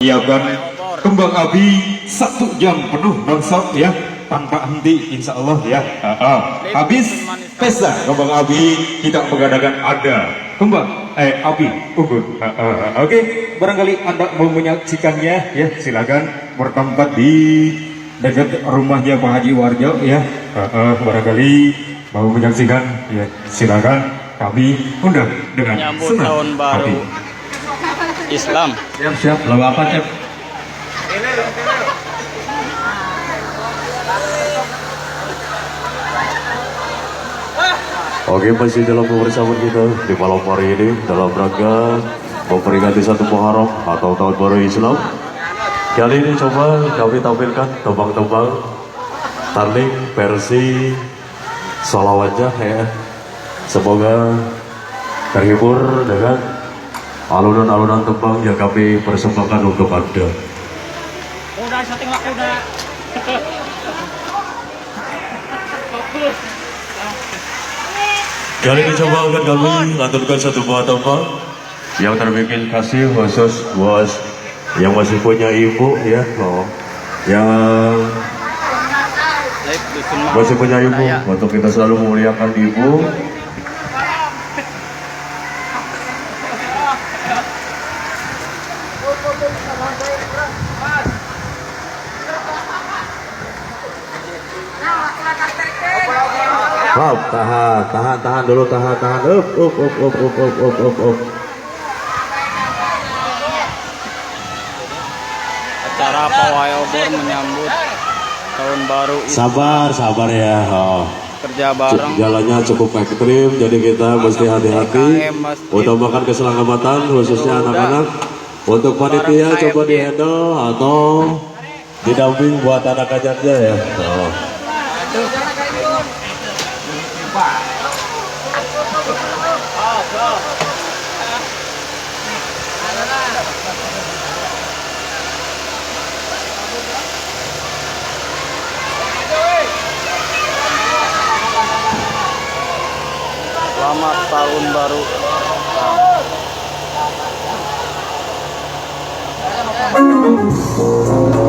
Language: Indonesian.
mempersiapkan kembang api 1 jam penuh nonstop ya, tanpa henti insya Allah ya. Habis pesta kembang api kita mengadakan ada kembang api unggun. Oke, barangkali Anda mau menyaksikannya ya, silakan bertempat di dekat rumahnya Pak Haji Warjo ya. Barangkali mau menyaksikan ya, silakan, kami undang dengan menyambut senang tahun baru hati. Islam. Siap, lalu apa cep? Oke, masih dalam kebersamaan kita di malam hari ini dalam rangka memperingati 1 Muharram atau Tahun Baru Islam. Kali ini coba kami tampilkan tembang-tembang tarling versi Solawajah ya. Semoga terhibur dengan alunan-alunan tembang yang kami persembahkan untuk Anda. Udah setting waktu udah. Kali ini coba akan kami lantunkan 1 buah tembang yang terbikin kasih khusus buat yang masih punya ibu ya, yang masih punya ibu, untuk kita selalu memuliakan ibu. Tahan dulu, tahan. Acara pawai obor menyambut tahun baru Islam. Sabar ya. Kerja bareng. Jalannya cukup ekstrim, jadi kita mesti hati-hati. Utamakan keselamatan khususnya anak-anak. Untuk panitia coba dihandle atau didamping buat anak ajaknya ya. Selamat tahun baru. Thank you.